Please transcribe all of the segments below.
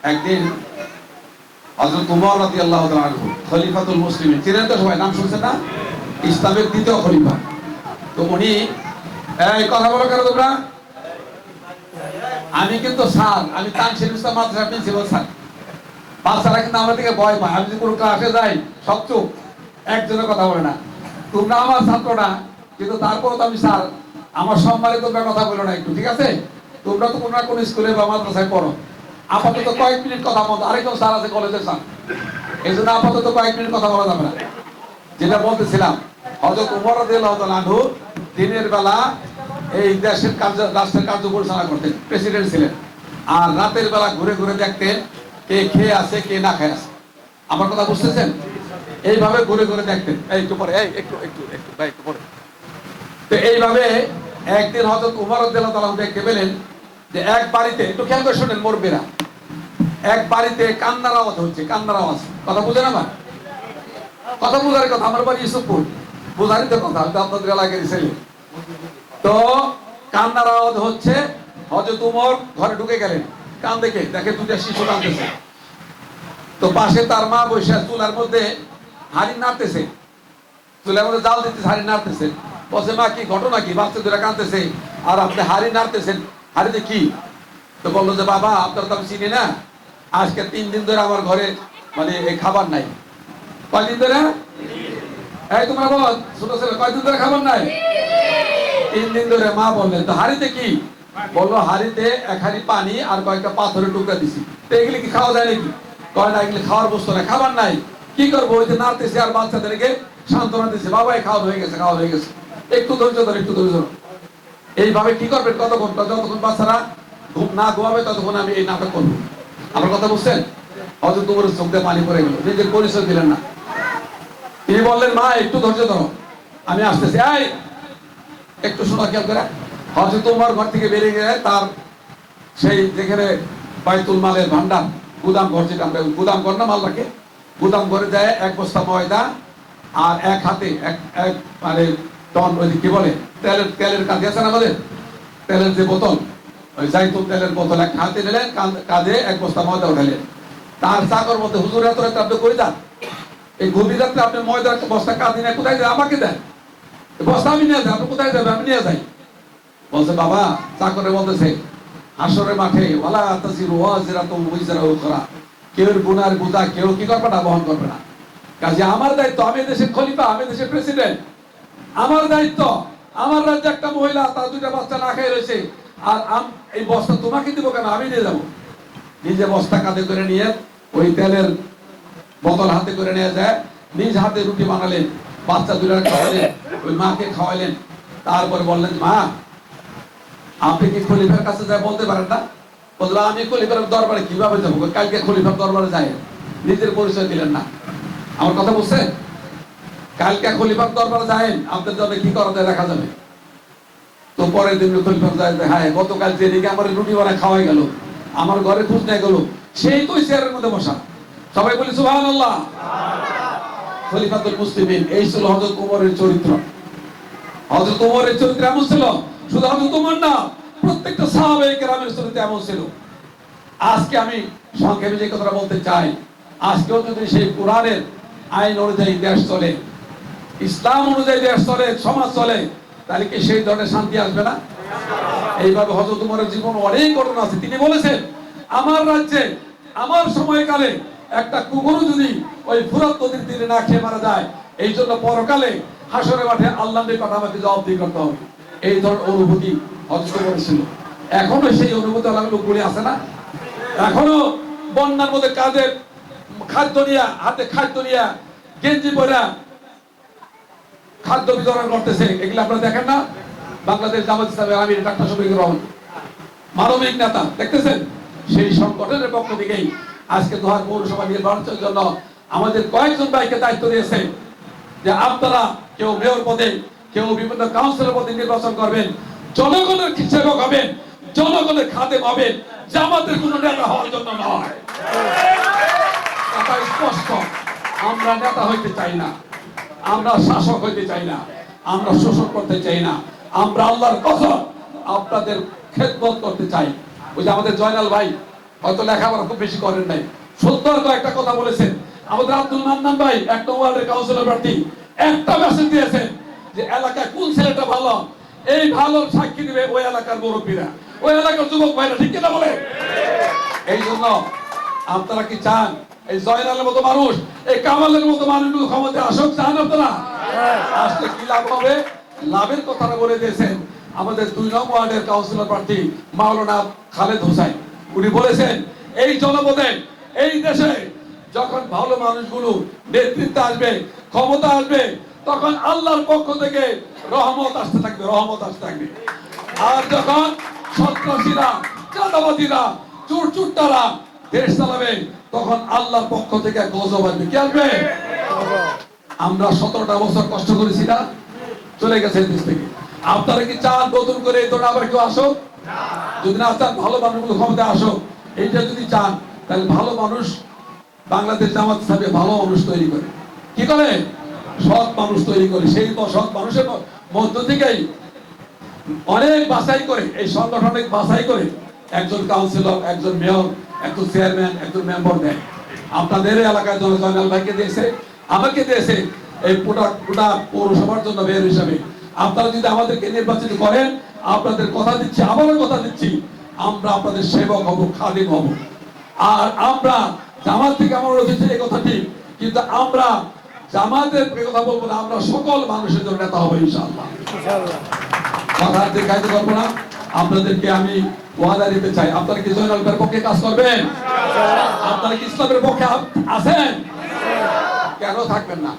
একদিন হযরত ওমর রাদিয়াল্লাহু তাআলা আনহু খলিফাতুল মুসলিমিন, চিনেন তো সবাই, নাম শুনছেন না? ইসলামের দ্বিতীয় খলিফা। তো উনি, এই কথা বলো কেন তোমরা? আমি কিন্তু স্যার, আমি তানসির ইসলাম মাদ্রাসা প্রিন্সিপাল স্যার। বাচ্চারা কিন্তু আমার দিকে ভয় পায়। আমি যদি কোনো ক্লাসে যাই সব চুপ, একজনের কথা বলে না। তোমরা আমার ছাত্র না, কিন্তু তারপর তো আমি স্যার, আমার সম্মানে তোমরা কথা বলো না একটু, ঠিক আছে? তোমরা তো কোনো না কোনো স্কুলে বা মাদ্রাসায় পড়ো। আপাতত কয়েক মিনিট কথা বলতো, আরেকজন স্যার আছে কলেজের স্যার, এই জন্য আপাতত কয়েক মিনিট কথা বলা যাবে না। যেটা বলতেছিলাম, হযরত ওমর রাদিয়াল্লাহু তাআলা আনহু দিনের বেলা এই দেশের রাষ্ট্রের কার্য পরিচালনা করতেন, প্রেসিডেন্ট ছিলেন। আর রাতের বেলা ঘুরে ঘুরে দেখতেন কে খেয়ে আছে কে না খেয়ে আছে। আমার কথা বুঝতেছেন? এইভাবে ঘুরে ঘুরে দেখতেন। এই একটু পরে, এই একটু একটু একটু ভাই একটু পরে। তো এইভাবে একদিন হযরত ওমর রাদিয়াল্লাহু তাআলা দেখতে পেলেন যে এক বাড়িতে, একটু খেয়াল করে শোনেন মুরব্বিরা, এক বাড়িতে কান্নার আওয়াজ হচ্ছে, কান্নার আওয়াজ। কথা বুঝেন আমার? কথা বুঝার কথা, আমার বাড়ি ইউসুফপুর, বুঝারই তো কথা, আমি তো আপনাদের এলাকার ছেলে। তো কান্নার আওয়াজ হচ্ছে, হযরত ওমর ঘরে ঢুকে গেলেন। কান দেখে দেখে দুটা শিশু কাঁদতেছে। তো পাশে তার মা বসে চুলার মধ্যে হাড়ি নাড়তেছে, চুলার মধ্যে জাল দিতেছে, হাড়ি নাড়তেছে। বলছে, মা কি ঘটনা কি? বাচ্চা দুটা কাঁদতেছে আর আপনি হাড়ি নাড়তেছেন, হাড়িতে কি? তো বললো যে, বাবা আপনার তো আমি চিনি না, আজকে 3 দিন ধরে আমার ঘরে মানে এই খাবার নাই। কয়দিন ধরে? এই তোমরা বল, ছোট ছেলে, কয়দিন ধরে খাবার নাই? 3 দিন ধরে। মা বললেন, তো হাড়িতে কি? বললো, হাড়িতে এক হাড়ি পানি আর কয়েকটা পাথরের টুকরা দিছি। তো এগুলি কি খাওয়া যায় নাকি? কয় না, এগুলি খাওয়ার বস্তু না, খাবার নাই। কি করবো? ওই যে নাড়তেছে আর বাচ্চাদেরকে সান্ত্বনা দিচ্ছে, বাবা এই খাওয়া হয়ে গেছে, খাওয়া হয়ে গেছে, একটু ধৈর্য ধর, একটু ধৈর্য ধর। এইভাবে কি করবেন কতক্ষণ? যতক্ষণ বাচ্চারা ঘুম না ঘুমাবে ততক্ষণ আমি এই নাটক করবো। আমার কথা বুঝছেন? হয়তো তোমার চোখ দিয়ে পানি পড়ে গেল, নিজের পরিচয় দিলেন না। তিনি বললেন, মা একটু ধৈর্য ধরো, আমি আসতেছি। এই একটু শোনা, খেয়াল করে। হযরত ওমর ঘর থেকে বেরিয়ে গেলে তার সেই যেখানে বাইতুল মালের ভান্ডার, গুদাম ঘর, যেটা আমরা গুদাম ঘর না মাল রাখে, গুদাম ঘরে যায় 1 বস্তা ময়দা আর এক হাতে এক মানে টন, ওই কি বলে, তেলের কাঁধে আছে না আমাদের, তেলের যে বোতল, ওই জাইতুন তেলের বোতল এক হাতে নিলেন, কাঁধে 1 বস্তা ময়দা উঠালেন। তার চাকর মধ্যে, হুজুর এত রাতে আপনি করে যান, এই গভীর রাত্রে আপনি ময়দার একটা বস্তা কাঁধে নিয়ে কোথায় যায়? আমাকে দেন, বস্তা আমি নিয়ে যাই, আপনি কোথায় যাবেন? আমি নিয়ে যাই। বলছে, বাবা, চাকরে বলতেছে হাসরের মাঠে ওয়ালা তাসিরু ওয়াজিরাতুন উযরা উখরা, কেউ গুনার বোঝা কেউ কি করবে না, বহন করবে না। কাজে আমার দায়িত্ব, আমি দেশের খলিফা, আমি দেশের প্রেসিডেন্ট, আমার দায়িত্ব। আমার রাজ্যে একটা মহিলা তার 2টা বাচ্চা না খেয়ে রয়েছে, আর এই বস্তা তোমাকে দিব কেন? আমি নিয়ে যাবো। নিজে বস্তা কাঁধে করে নিয়ে ওই তেলের বোতল হাতে করে নিয়ে যায়, নিজ হাতে রুটি বানালেন, বাচ্চা 2টা খাওয়ালেন, ওই মাকে খাওয়ালেন। তারপরে বললেন, মা আপনি কি খলিফার কাছে যায় বলতে পারেন না? বললো, আমি খলিফার দরবারে কিভাবে যাবো? কালকে খলিফার দরবারে যায়, নিজের পরিচয় দিলেন না। আমার কথা বুঝছেন? কালকে খলিফার দরবারে যায়, আপনার জন্য কি করা যায় দেখা যাবে। তো পরের দিন খলিফার যায়, হ্যাঁ গতকাল যেদিকে আমার রুটি বানায় খাওয়াই গেল, আমার ঘরে খোঁজ নিয়ে গেল, সেই তো চেয়ারের মধ্যে বসা। সবাই বলি সুবহানাল্লাহ। খলিফাতুল মুসলিমিন, এই ছিল হযরত ওমরের চরিত্র। হযরত ওমরের চরিত্র এমন ছিল, শুধু হযরত ওমর না, প্রত্যেকটা সাহাবায়ে কেরামের চরিত্র এমন ছিল। আজকে আমি সংক্ষেপে যে কথাটা বলতে চাই, আজকেও যদি সেই কোরআনের আইন অনুযায়ী দেশ চলে, ইসলাম অনুযায়ী দেশ চলে, সমাজ চলে, তাহলে কি সেই ধরনের শান্তি আসবে না? এইভাবে হযরত ওমরের জীবন অনেক ঘটনা আছে। তিনি বলেছেন, আমার রাজ্যে আমার সময়কালে একটা কুকুরও যদি ওই ফুরাত নদীর তীরে না খেয়ে মারা যায়, এই জন্য পরকালে হাসরের মাঠে আল্লাহর কথা আমাকে জবাবদিহি করতে হবে। এই ধরনের অনুভূতি হযরত ওমরের ছিল। এখনো সেই অনুভূতি আল্লাহর লোকগুলি আছে না? এখনো বন্যার মধ্যে কাঁধে খাদ্য নিয়ে, হাতে খাদ্য নিয়ে, গেঞ্জি পরা খাদ্য বিতরণ করতেছে। এগুলো আপনারা দেখেন না? বাংলাদেশ জামাত ইসলামের আমির ডাক্তার শফিকুর রহমান, মানবিক নেতা, দেখতেছেন? সেই সংগঠনের পক্ষ থেকেই আজকে দোহার পৌরসভা নির্বাচনের জন্য আমাদের কয়েকজন ভাইকে দায়িত্ব দিয়েছে যে আপনারা কেউ মেয়র পদে, কেউ বিভিন্ন কাউন্সিলর পদে নির্বাচন করবেন, জনগণের সেবক হবেন, জনগণের খাদেম হবেন, জামাতের কোন নেতা হওয়ার জন্য নয়। কথা স্পষ্ট, আমরা নেতা হইতে চাই না, আমরা শাসক হইতে চাই না, আমরা শোষণ করতে চাই না, আমরা আল্লাহর কসম আপনাদের খেদমত করতে চাই। ওই যে আমাদের জয়নাল ভাই হয়তো লেখাপড়া খুব বেশি করেন নাই, সুন্দর কয়েকটা কথা বলেছেন। আমাদের আব্দুল মান্নান ভাই 1 নং ওয়ার্ডের কাউন্সিলর প্রার্থী একটা মেসেজ দিয়েছেন যে এলাকায় কোন ছেলেটা ভালো, এই ভালো সাক্ষী দিবে ওই এলাকার মুরব্বীরা, ওই এলাকার যুবক ভাইরা, ঠিক কিনা বলে? এই জন্য আপনারা কি চান এই জয়নালের মতো মানুষ, এই কামালের মতো মানুষগুলো ক্ষমতায় আসুক? চান আপনারা? আসলে কি লাভ হবে? লাভের কথাটা বলে দিয়েছেন আমাদের 2 নং ওয়ার্ডের কাউন্সিলর প্রার্থী মাওলানা খালেদ হোসেন। উনি বলেছেন এই জনপদে, এই দেশে যখন ভালো মানুষগুলো নেতৃত্বে আসবে, ক্ষমতা আসবে, তখন আল্লাহর পক্ষ থেকে রহমত আসতে থাকবে, রহমত আসতে থাকবে। আর যখন সন্ত্রাসীরা, চাঁদাবাদীরা, চোরচুট্টারা দেশ চালাবে, তখন আল্লাহর পক্ষ থেকে গজব আসবে। কি আসবে? আমরা 17টা বছর কষ্ট করেছি না, চলে গেছে দেশ থেকে। আপনারা কি চান নতুন করে এই ধরনের আবার কেউ আসুক? যদি না চান ভালো মানুষগুলো ক্ষমতায় আসুক, এইটা যদি চান তাহলে ভালো মানুষ, বাংলাদেশ জামাত ইসলামী ভালো মানুষ তৈরি করে। কি করে? সৎ মানুষ তৈরি করে। সেই সৎ মানুষের মধ্য থেকেই অনেক বাছাই করে, এই সংগঠনিক বাছাই করে একজন কাউন্সিলর, একজন মেয়র, একজন চেয়ারম্যান, একজন মেম্বার দেয়। আপনাদের এলাকায় জয়নাল ভাইকে দিয়েছে, আমাকে দিয়েছে এই পুরা পৌরসভার জন্য মেয়র হিসাবে। আপনারা যদি আমাদেরকে নির্বাচিত করেন, আপনাদের কথা দিচ্ছি, আবারও কথা দিচ্ছি, আমরা আপনাদের সেবক হব, খাদিম হব। আর আমরা জামাত থেকে আমার রয়েছে এই কথা ঠিক, কিন্তু আমরা জামাতের কথা বলবো না, আমরা সকল মানুষের জন্য নেতা হবো ইনশাআল্লাহ। কথা দেখাইতে পারবো না। আপনাদেরকে আমি ওয়াদা দিতে চাই, আপনারা কি জয়নাল ভাইয়ের পক্ষে কাজ করবেন? আপনারা কি ইসলামের পক্ষে আছেন? কেন থাকবেন না?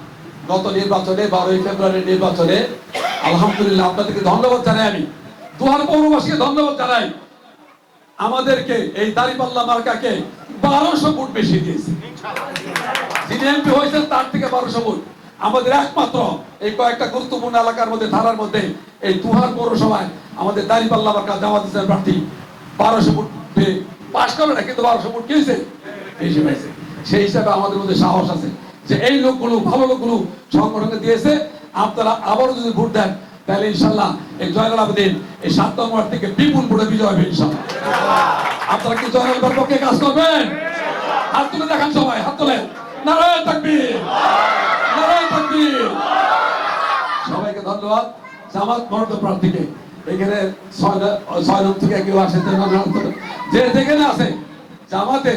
গত নির্বাচনে 12ই ফেব্রুয়ারির নির্বাচনে আলহামদুলিল্লাহ আপনাদেরকে ধন্যবাদ জানাই, আমি দুয়ার পৌরবাসীকে ধন্যবাদ জানাই, আমাদেরকে এই দাঁড়িপাল্লা মার্কাকে 1200 ভোট বেশি দিয়েছে। যিনি এমপি হয়েছেন তার থেকে 1200 ভোট। আমাদের একমাত্র এই কয়েকটা গুরুত্বপূর্ণ এলাকার মধ্যে, ধারার মধ্যে, এই দুহার পৌরসভায় আমাদের দাঁড়িপাল্লা মার্কা জামাত ইসলামের প্রার্থী 1200 ভোট পেয়ে পাশ করে না, কিন্তু 1200 ভোট পেয়েছে, বেশি পাইছে। সেই হিসাবে আমাদের মধ্যে সাহস আছে যে এই লোকগুলো, ভালো লোকগুলো সংগঠনকে দিয়েছে। আপনারা আবারও যদি ভোট দেন তাহলে ইনশাল্লাহ এই জয়নাল আবেদীন এই 7 নং ওয়ার্ড থেকে বিপুল ভোটে বিজয় হবে ইনশাল্লাহ। আপনারা কি জয়নাল ভাইয়ের পক্ষে কাজ করবেন? হাত তুলে দেখান সবাই, হাত তোলেন। নারায়ে তাকবীর, নারায়ে তাকবীর। সবাইকে ধন্যবাদ। জামাত মনোনীত প্রার্থীকে এখানে 6 নং থেকে কেউ আসে, যে যেখানে আছে জামাতে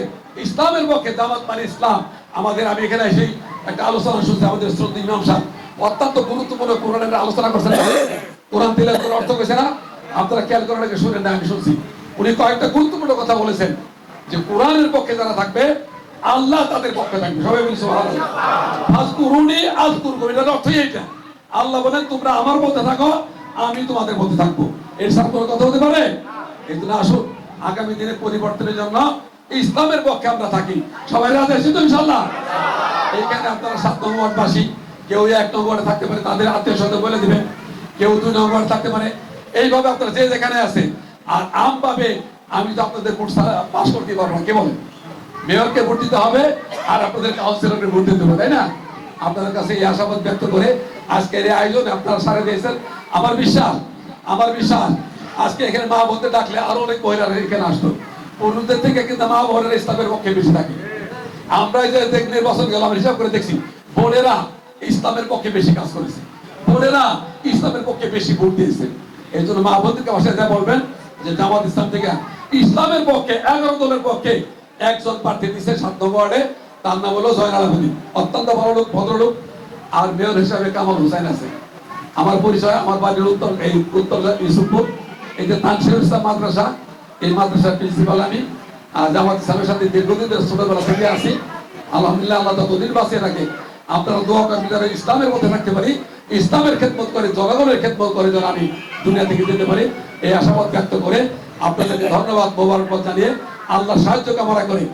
ইসলামের পক্ষে, জামাত মানে ইসলাম। আমাদের আমি এখানে এসে একটা আলোচনা শুনছি, আমাদের শ্রদ্ধেয় ইমাম সাহেব অত্যন্ত গুরুত্বপূর্ণ কোরআনের আলোচনা করছেন। কোরআন তিলাওয়াতের অর্থ কইছে না? আপনারা খেয়াল করে নাকি শুনেন না? আমি শুনছি উনি কয়েকটা গুরুত্বপূর্ণ কথা বলেছেন যে কোরআনের পক্ষে যারা থাকবে আল্লাহ তাদের পক্ষে থাকবে। সবাই বলি সুবহানাল্লাহ। ফাজকুরুনি আযকুরকুম, এর অর্থই এইটা। আল্লাহ বলেন তোমরা আমার মধ্যে থাকো, আমি তোমাদের মধ্যে থাকবো। এর সাথে কোনো কথা হতে পারে? কিন্তু না, আসুন আগামী দিনে পরিবর্তনের জন্য ইসলামের পক্ষে আমরা থাকি। সবাই রাজি আছি তো ইনশাআল্লাহ? এইখানে আপনারা 7 নং ওয়ার্ডবাসী, কেউ 1 নং ওয়ার্ডে থাকতে পারে, তাদের আত্মীয় স্বজন বলে দিবেন, কেউ 2 নং ওয়ার্ডে থাকতে পারে। এইভাবে আপনারা যে যেখানে আছেন, আর আম পাবে, আমি তো আপনাদের ভোট পাস করতে পারবো না। কে বলেন? মেয়রকে ভোট দিতে হবে আর আপনাদের কাউন্সিলরকে ভোট দিতে হবে, তাই না? আপনাদের কাছে এই আশাবাদ ব্যক্ত করে আজকের এই আয়োজন আপনারা সারা দিয়েছেন। আমার বিশ্বাস আজকে এখানে মা বোনদের ডাকলে আরো অনেক মহিলারা এখানে আসতো। পুরুষদের থেকে কিন্তু মা বোনেরা ইসলামের পক্ষে বেশি থাকে। আমরা যে নির্বাচন গেলাম হিসাব করে দেখছি, বোনেরা ইসলামের পক্ষে বেশি কাজ করেছে, বোনেরা ইসলামের পক্ষে বেশি ভোট দিয়েছে। এই জন্য মা বোনদেরকে বাসায় যা বলবেন যে জামাত ইসলাম থেকে ইসলামের পক্ষে 11 দলের পক্ষে একজন প্রার্থী দিচ্ছে 7 নং ওয়ার্ডে, তার নাম হলো জয়নাল আবেদীন। অত্যন্ত ভালো লোক, ভদ্রলোক। আর মেয়র হিসাবে কামাল হোসেন আছে। আমার পরিচয়, আমার বাড়ির উত্তর ইউসুফপুর। এই যে তানসির ইসলাম মাদ্রাসা, এই মাদ্রাসার প্রিন্সিপাল আমি। আর জামাত ইসলামের সাথে দীর্ঘদিন ছোটবেলা থেকে আছি। আলহামদুলিল্লাহ, আল্লাহ ততদিন বাঁচিয়ে রাখে। আপনারা দোয়া করেন যারা ইসলামের মধ্যে থাকতে পারি, ইসলামের খেদমত করে, জনগণের খেদমত করে যেন আমি দুনিয়া থেকে যেতে পারি, এই আশাবাদ ব্যক্ত করে আপনাদেরকে ধন্যবাদ, মোবারকবাদ জানিয়ে আল্লাহ সাহায্য কামনা করি।